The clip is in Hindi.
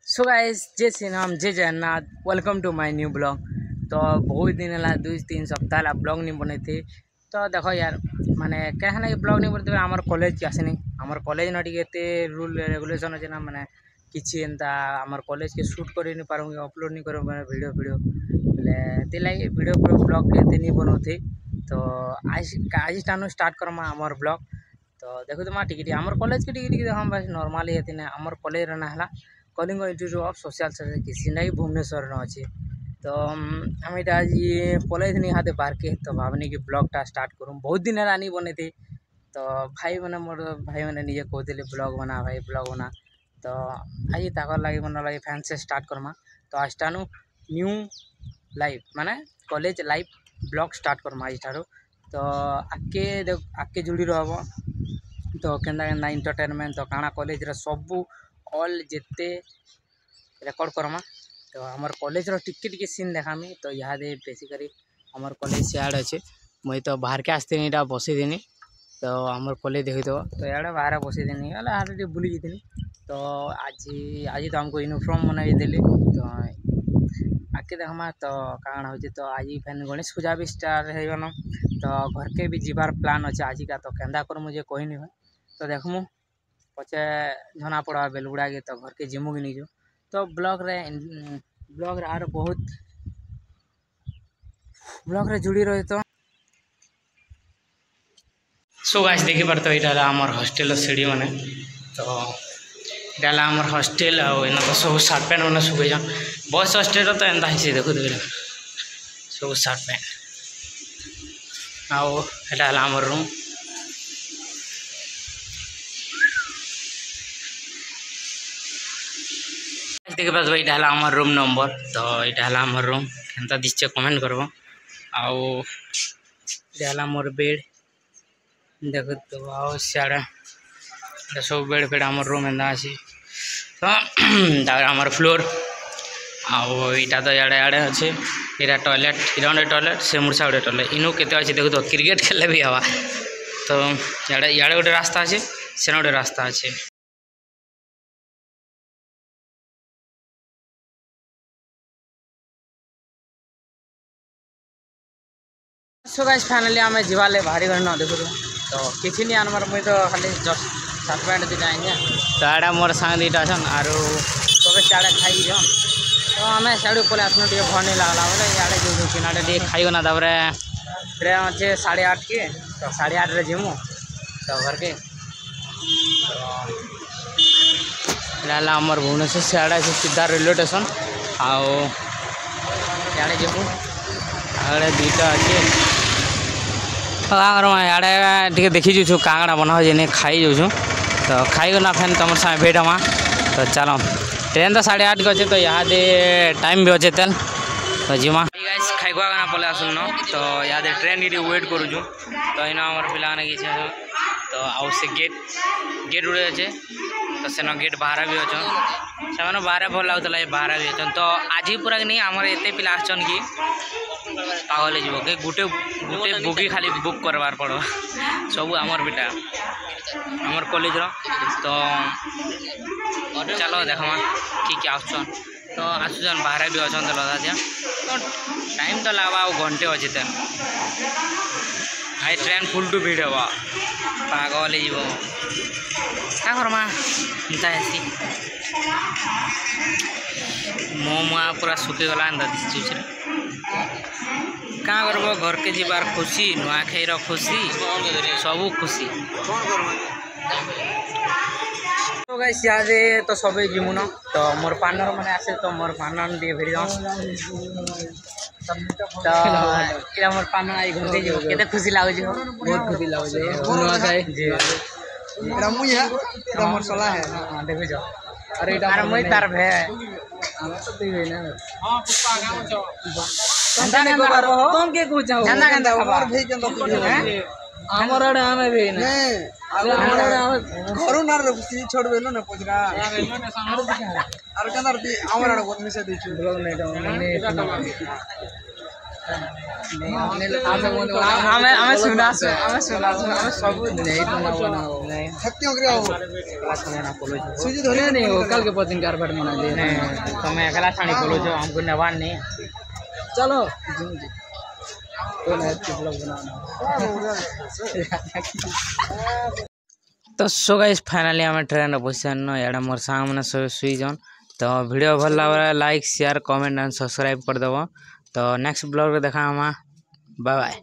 सो गाइस जय श्री राम जय Jagannath welcome to my new blog. तो बहुत दिन है 2-3 सप्ताह है ब्लॉग नहीं बने थे। तो देखो यार माने क्या है ना ब्लॉग नहीं बनते आम कॉलेज की आसनी आम कॉलेज ना टे रूल रेगुलेशन अच्छे ना माने किसी एंता आम कॉलेज के शूट कर नहीं पारूँ अपलोड नहीं करूँ वीडियो बोले लगे वीडियो ब्लॉग के नहीं बनाऊ थे। तो आज स्टार्ट करमा आमर ब्लॉग। तो देखो तो टी आम कॉलेज के टी हम बस नॉर्मल ही ना आम कॉलेज रहना है Kalinga institute of social service सीना भुवनेश्वर अच्छे। तो हम इटा आज पलैनी हाथे बाहर के तो भावनी कि ब्लॉगटा स्टार्ट करूँ बहुत दिन है नहीं बने थे। तो भाई मैंने मोर भाई मैंने निजे कहते ब्लॉग बना भाई ब्लॉग बना। तो आज तक लगे मन लगे फैन से स्टार्ट करमा। तो आज टाणु न्यू लाइफ माने college life blog start Karma आज ठारू। तो आके जुड़ी रहा तो केन्दा केन्दा एंटरटेनमेंट तो काଣା कॉलेज रे सबू ऑल जिते रेकर्ड करमा। तो आमर कॉलेज रो टिके सीन देखामी। तो यहाँ बेसिकली आमर कॉलेज सियाड़े अच्छे मुई तो बाहर के आसती इटा बसईदेनी। तो आमर कॉलेज देखी तो इे बाहर बसईदेनी हाथ बुली जाती। तो आज आज तो हमको यूनिफॉर्म बनाई देली। तो आके देखमा तो काण हो तो आज फैन गणेश पूजा भी स्टार्ट हो तो घर के भी जीवार प्लान अच्छे आज का। तो केन्दा कर मुझे कही नहीं तो देखमु पचे जना पड़ा बेलगुड़ा के तो घर के जिमु की नहीं तो ब्लॉग रे आर बहुत ब्लॉग रे जुड़ी रहे। तो सो गाइस देखि पारतो इटा आमर हॉस्टेल सीढ़ी माने। तो इटा आमर हॉस्टेल आना तो सब सार्ट पैंट मैंने सुखई जान बॉयज हॉस्टेल तो एंता ही देखो सब सार्ट पैंट आटा आमर रूम। देखिए पास भाई इटा आमर रूम नंबर। तो इटा आमर रूम केनता दिशे कमेंट करबो आउ मोर बेड देख तो आओ सियाड़े सब बेड फेड आमर रूम एंता अच्छी। तो आमर फ्लोर आईटा तो इे आड़े अच्छे इरा टॉयलेट इरा गोटे टॉयलेट से मुर्सा गोटे टॉयलेट इनू के अच्छे देखो तो क्रिकेट खेले भी हवा। तो इे गोटे रास्ता अच्छे से गोटे रास्ता अच्छे। सो गाइस फाइनली आम जीवाले बाहरी घर न देखो तो किसी नहीं आनमार मुई तो खाली जस्ट सार्ट पैंट दुटा आए। तो आड़े मोर सांग दुटा छन आरो सब सियाड़े खाई जन। तो आम सियाड़ू पलि आसनु टे भल नहीं लगला बोले इे जो किनारे टे खाईगना ट्रेन अच्छे 8:30 के। तो 8:30 जीमु तो घर के तो आमर भुवनेश्वर सियाड़े सीधा रेलवे स्टेशन आड़े जीमु आड़े दुईटा अच्छे। इे टे देखी जाऊँ कांगड़ा बना जे खाई जाऊँ। तो खाईगला फैन तुम साथ भेट हमा। तो चलो ट्रेन तो 8:30 के अच्छे तो यहाँ टाइम भी अच्छे तेल तो जीमा खाईगुआ पलि आसन। तो यहाँ ट्रेन ये वेट करूँ। तो इन पे किसी तो आउ से गेट उड़े अच्छे तो सेन गेट बाहर भी अच्छन से बाहर भल लगुला बाहर भी अच्छन। तो आज ही पूरा नहीं आमर एत पिला आसन कि पागल हो गोटे गोटे बुगी खाली बुक करवार पड़ो सब आमर बेटा आमर कॉलेज रो। तो चलो देखमा कि आसन तो आसुन बाहर भी अच्छन तो लगा दिया। तो टाइम तो लगवा घंटे अच्छे तेल आई ट्रेन फुल टू भीड़ हवा पागल हो क्या करमा एंता हेसी मो मुआ पूरा सुखीगला एंता दिशुच क्या करब घर के जीवार खुशी नुआखाई खुशी सबू खुशी। तो गाइस यादे तो सब जीमु न। तो मोर पार्टनर मैंने आसे तो मोर पार्टनर टे भेड़ तो इला मोर पार्टनर आई घर के जीव केते खुशी लागो बहुत खुशी लागो नुआखाई जी एटा मुई है एटा मोर सला है देखो जो अरे एटा मुई तार भे हम तो देबे ना हां पुष्पा गाम जो अंदा ने को बारो तुम के को जाओ अंदा अंदा और भे के तो है हमर आड़े आमे भी ना हमर आड़े घरो ना रे छोड़ बेलो ना पजरा अरे कंदर दी हमर आड़े बहुत मिसे दी छु ब्लॉग नहीं तो ଆମେ ସୁନା ଆମେ ସୁନା ଆମେ ସବୁ नहीं तो ना बनाओ नहीं शक्ति हो गया हो एकला छाने ना बोलो छो सुजी धोले नहीं हो कल के दिन कारबाट मना दे नहीं તમે એકલા છાણી બોલો છો हमको नेवान नहीं चलो तो ना ब्लॉग बनाना तो सो गाइस फाइनली आम ट्रेन बसन यार मोर सांग मैंने सुई जन तो वीडियो भल लगे like share comment and subscribe कर देव तो नेक्स्ट ब्लॉग देखा बाय बाय।